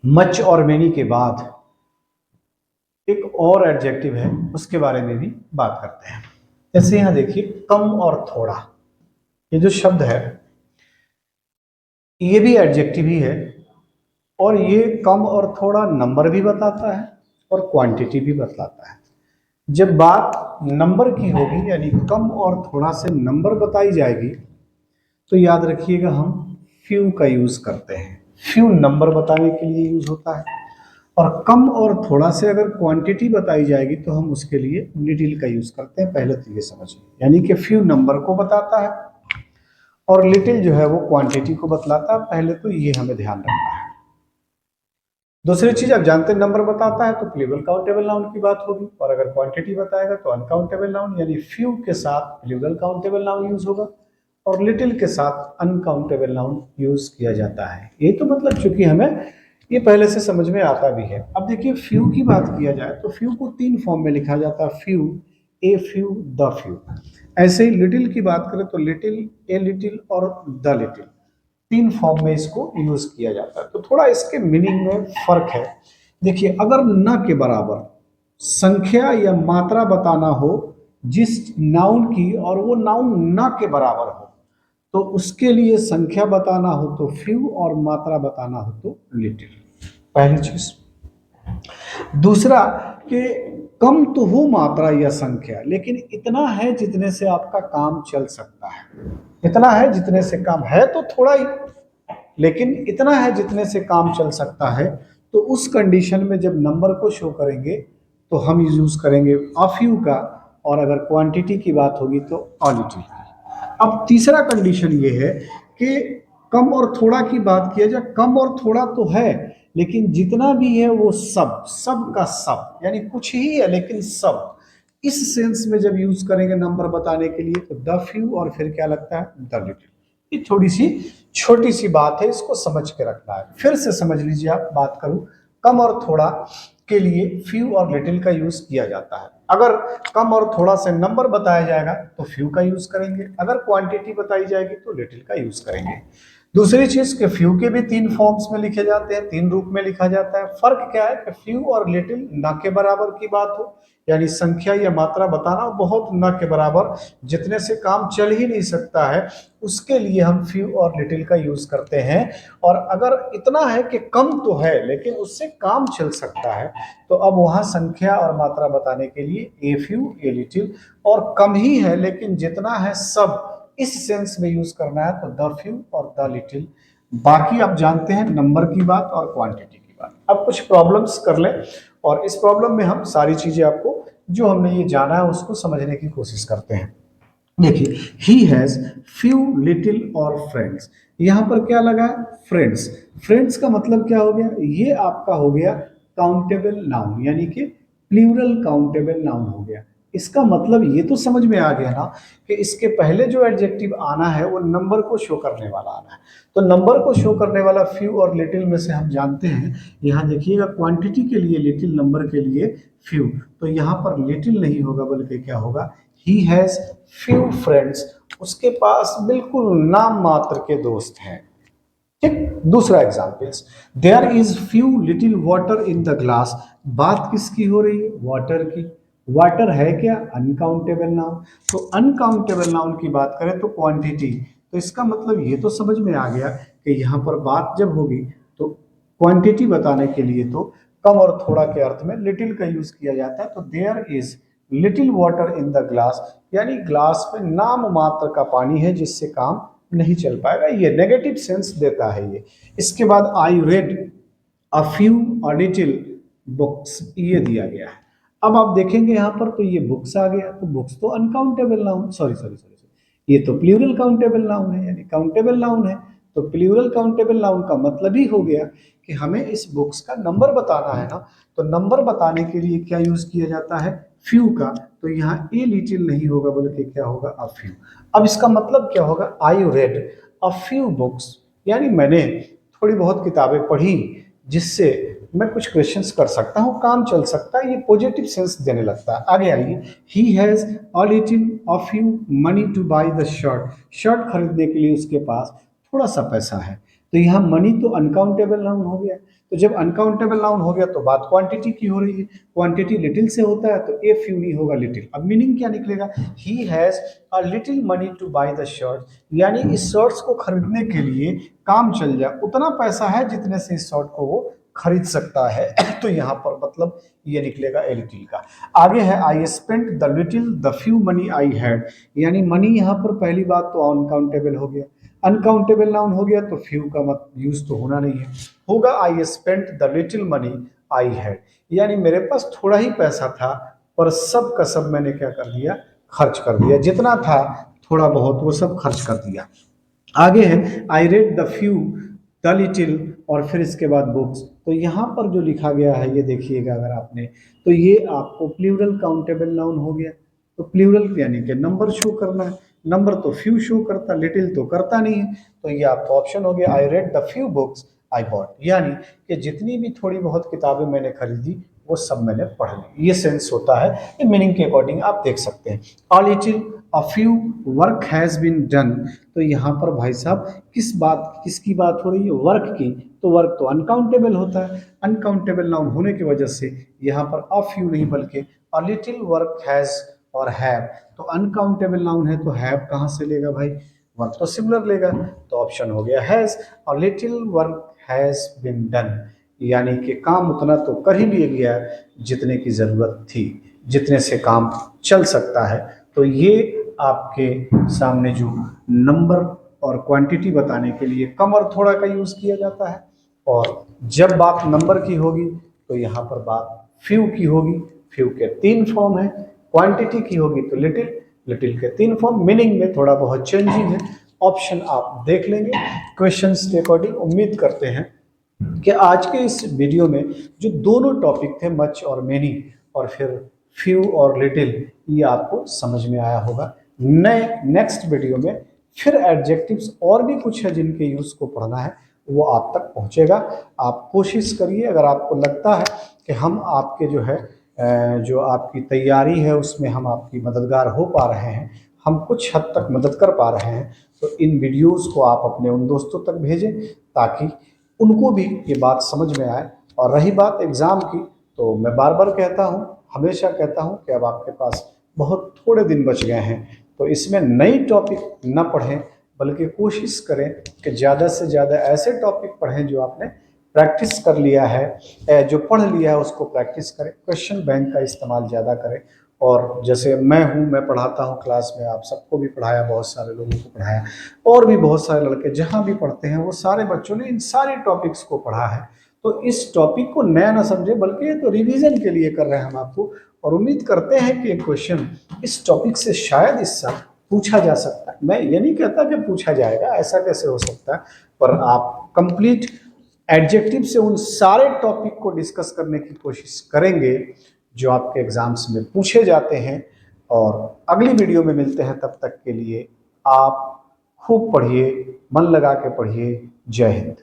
Much और many के बाद एक और एडजेक्टिव है, उसके बारे में भी बात करते हैं। जैसे यहां देखिए कम और थोड़ा, ये जो शब्द है ये भी एडजेक्टिव ही है, और ये कम और थोड़ा नंबर भी बताता है और क्वांटिटी भी बताता है। जब बात नंबर की होगी यानी कम और थोड़ा से नंबर बताई जाएगी तो याद रखिएगा हम फ्यू का यूज करते हैं। फ्यू नंबर बताने के लिए यूज होता है, और कम और थोड़ा से अगर क्वांटिटी बताई जाएगी तो हम उसके लिए लिटिल का यूज करते हैं। पहले तो ये समझिए, यानी कि फ्यू नंबर को बताता है और लिटिल जो है वो क्वांटिटी को बतलाता है। पहले तो ये हमें ध्यान रखना है। दूसरी चीज, आप जानते हैं नंबर बताता है तो प्लूरल काउंटेबल नाउन की बात होगी, और अगर क्वांटिटी बताएगा तो अनकाउंटेबल नाउन, यानी फ्यू के साथ प्लूरल काउंटेबल नाउन यूज होगा और लिटिल के साथ अनकाउंटेबल नाउन यूज किया जाता है। ये तो मतलब चूंकि हमें ये पहले से समझ में आता भी है। अब देखिए फ्यू की बात किया जाए तो फ्यू को तीन फॉर्म में लिखा जाता है, few, a few, the few. ऐसे ही लिटिल की बात करें तो लिटिल, ए लिटिल और द लिटिल, तीन फॉर्म में इसको यूज किया जाता है। तो थोड़ा इसके मीनिंग में फर्क है। देखिए, अगर न के बराबर संख्या या मात्रा बताना हो जिस नाउन की, और वो नाउन न के बराबर हो, तो उसके लिए संख्या बताना हो तो फ्यू और मात्रा बताना हो तो लिटिल, पहली चीज। दूसरा कि कम तो हो मात्रा या संख्या, लेकिन इतना है जितने से आपका काम चल सकता है। इतना है जितने से काम है तो थोड़ा ही, लेकिन इतना है जितने से काम चल सकता है। तो उस कंडीशन में जब नंबर को शो करेंगे तो हम यूज करेंगे अ फ्यू का, और अगर क्वांटिटी की बात होगी तो अ लिटिल की। अब तीसरा कंडीशन ये है कि कम और थोड़ा की बात किया जाए, कम और थोड़ा तो है लेकिन जितना भी है वो सब, सब का सब, यानी कुछ ही है लेकिन सब। इस सेंस में जब यूज करेंगे नंबर बताने के लिए तो द फ्यू, और फिर क्या लगता है द लिटिल। ये थोड़ी सी छोटी सी बात है, इसको समझ के रखना है। फिर से समझ लीजिए, आप बात करूं, कम और थोड़ा के लिए फ्यू और लिटिल का यूज किया जाता है। अगर कम और थोड़ा से नंबर बताया जाएगा तो फ्यू का यूज करेंगे, अगर क्वांटिटी बताई जाएगी तो लिटिल का यूज करेंगे। दूसरी चीज के फ्यू के भी तीन फॉर्म्स में लिखे जाते हैं, तीन रूप में लिखा जाता है। फर्क क्या है कि फ्यू और लिटिल ना के बराबर की बात हो, यानी संख्या या मात्रा बताना बहुत न के बराबर, जितने से काम चल ही नहीं सकता है, उसके लिए हम फ्यू और लिटिल का यूज करते हैं। और अगर इतना है कि कम तो है लेकिन उससे काम चल सकता है, तो अब वहां संख्या और मात्रा बताने के लिए ए फ्यू, ए लिटिल, और कम ही है लेकिन जितना है सब, इस सेंस में यूज करना है तो द फ्यू और द लिटिल। बाकी आप जानते हैं नंबर की बात और क्वांटिटी की बात। अब कुछ प्रॉब्लम्स कर लें, और इस प्रॉब्लम में हम सारी चीजें आपको जो हमने ये जाना है उसको समझने की कोशिश करते हैं। देखिए, ही हैज फ्यू लिटिल और फ्रेंड्स, यहां पर क्या लगा है फ्रेंड्स। फ्रेंड्स का मतलब क्या हो गया, ये आपका हो गया काउंटेबल नाउन, यानी कि प्लूरल काउंटेबल नाउन हो गया। इसका मतलब ये तो समझ में आ गया ना कि इसके पहले जो एडजेक्टिव आना है वो नंबर को शो करने वाला आना है। तो नंबर को शो करने वाला फ्यू और लिटिल में से हम जानते हैं, यहाँ देखिएगा क्वांटिटी के लिए लिटिल, नंबर के लिए फ्यू, तो यहाँ पर लिटिल नहीं होगा बल्कि क्या होगा, ही हैज फ्यू फ्रेंड्स, उसके पास बिल्कुल नाम मात्र के दोस्त हैं। ठीक। दूसरा examples, there is few little water in the glass, बात किसकी हो रही है, वाटर की। वाटर है क्या, अनकाउंटेबल नाउन। तो अनकाउंटेबल नाउन की बात करें तो क्वांटिटी, तो इसका मतलब ये तो समझ में आ गया कि यहाँ पर बात जब होगी तो क्वांटिटी बताने के लिए तो कम और थोड़ा के अर्थ में लिटिल का यूज किया जाता है। तो there is little water in the glass, यानी ग्लास में नाम मात्र का पानी है जिससे काम नहीं चल पाएगा, ये नेगेटिव सेंस देता है ये। इसके बाद I read a few a little books, ये दिया गया है। अब आप देखेंगे यहां पर तो ये बुक्स आ गया, तो बुक्स तो uncountable noun, sorry sorry sorry, ये तो प्लूरल काउंटेबल नाउन है, यानी काउंटेबल नाउन है। तो प्लूरल काउंटेबल नाउन का मतलब ही हो गया कि हमें इस बुक्स का नंबर बताना है ना, तो नंबर बताने के लिए क्या यूज किया जाता है, फ्यू का। तो यहाँ ए लिटिल नहीं होगा बल्कि क्या होगा, अ फ्यू। अब इसका मतलब क्या होगा, I read a few books, यानी मैंने थोड़ी बहुत किताबें पढ़ी जिससे मैं कुछ क्वेश्चंस कर सकता हूँ, काम चल सकता है, ये पॉजिटिव सेंस देने लगता है। आगे आइए, he has a little a few money to buy the shirt, shirt खरीदने के लिए उसके पास थोड़ा सा पैसा है। तो यहाँ मनी तो अनकाउंटेबल नाउन हो गया। तो जब अनकाउंटेबल नाउन हो गया तो बात क्वांटिटी की हो रही है। क्वांटिटी लिटिल से होता है तो ए फ्यू नहीं होगा लिटिल। अब मीनिंग क्या निकलेगा, he has a little money to buy the shirt, यानी इस शर्ट्स को खरीदने के लिए काम चल जाए, उतना पैसा है जितने से इस शर्ट को वो खरीद सकता है। तो यहाँ पर मतलब ये निकलेगा ए लिटिल का। आगे है I spent the little the few money I had, यानी मनी यहाँ पर पहली बात तो अनकाउंटेबल हो गया। अनकाउंटेबल नाउन हो गया तो फ्यू का मत यूज तो होना नहीं है, होगा I spent the little money I had, यानी मेरे पास थोड़ा ही पैसा था पर सब का सब मैंने क्या कर दिया, खर्च कर दिया, जितना था थोड़ा बहुत वो सब खर्च कर दिया। आगे है I read the few the little और फिर इसके बाद बुक्स। तो यहाँ पर जो लिखा गया है ये देखिएगा अगर आपने, तो ये आपको प्लूरल काउंटेबल नाउन हो गया। तो प्लूरल यानी कि नंबर शो करना है, नंबर तो फ्यू शो करता, लिटिल तो करता नहीं है। तो ये आपका ऑप्शन हो गया I read the few books I bought, यानी कि जितनी भी थोड़ी बहुत किताबें मैंने खरीदी वो सब मैंने पढ़ ली। ये सेंस होता है, ये मीनिंग के अकॉर्डिंग आप देख सकते हैं। A little a few work has been done, तो यहाँ पर भाई साहब किसकी बात हो रही है, वर्क की। तो वर्क तो अनकाउंटेबल होता है, अनकाउंटेबल नाउन होने की वजह से यहाँ पर अ फ्यू नहीं बल्कि अ लिटिल वर्क हैज़ और हैव। तो अनकाउंटेबल नाउन है तो हैव कहाँ से लेगा भाई, वर्क तो सिमिलर लेगा। तो ऑप्शन हो गया has, a little work has been done, यानी कि काम उतना तो कर ही लिया गया जितने की ज़रूरत थी, जितने से काम चल सकता है। तो ये आपके सामने जो नंबर और क्वांटिटी बताने के लिए कम और थोड़ा का यूज़ किया जाता है। और जब बात नंबर की होगी तो यहाँ पर बात फ्यू की होगी। फ्यू के 3 फॉर्म है, क्वांटिटी की होगी तो लिटिल, लिटिल के 3 फॉर्म। मीनिंग में थोड़ा बहुत चेंजिंग है। ऑप्शन आप देख लेंगे क्वेश्चंस के अकॉर्डिंग। उम्मीद करते हैं कि आज के इस वीडियो में जो दोनों टॉपिक थे मच और मेनी और फिर फ्यू और लिटिल, ये आपको समझ में आया होगा। नए नेक्स्ट वीडियो में फिर एडजेक्टिव्स और भी कुछ है जिनके यूज़ को पढ़ना है, वो आप तक पहुंचेगा। आप कोशिश करिए, अगर आपको लगता है कि हम आपके जो आपकी तैयारी है उसमें हम आपकी मददगार हो पा रहे हैं, हम कुछ हद तक मदद कर पा रहे हैं, तो इन वीडियोस को आप अपने उन दोस्तों तक भेजें ताकि उनको भी ये बात समझ में आए। और रही बात एग्ज़ाम की, तो मैं बार बार कहता हूँ, हमेशा कहता हूँ कि अब आपके पास बहुत थोड़े दिन बच गए हैं, तो इसमें नई टॉपिक न पढ़ें बल्कि कोशिश करें कि ज़्यादा से ज़्यादा ऐसे टॉपिक पढ़ें जो आपने प्रैक्टिस कर लिया है, जो पढ़ लिया है उसको प्रैक्टिस करें। क्वेश्चन बैंक का इस्तेमाल ज़्यादा करें। और जैसे मैं पढ़ाता हूँ क्लास में, आप सबको भी पढ़ाया, बहुत सारे लोगों को पढ़ाया, और भी बहुत सारे लड़के जहाँ भी पढ़ते हैं वो सारे बच्चों ने इन सारे टॉपिक्स को पढ़ा है। तो इस टॉपिक को नया ना समझे बल्कि ये तो रिवीजन के लिए कर रहे हैं हम आपको। और उम्मीद करते हैं कि एक क्वेश्चन इस टॉपिक से शायद इस साल पूछा जा सकता है। मैं ये नहीं कहता कि पूछा जाएगा, ऐसा कैसे हो सकता है, पर आप कंप्लीट एडजेक्टिव से उन सारे टॉपिक को डिस्कस करने की कोशिश करेंगे जो आपके एग्जाम्स में पूछे जाते हैं। और अगली वीडियो में मिलते हैं, तब तक के लिए आप खूब पढ़िए, मन लगा के पढ़िए। जय हिंद।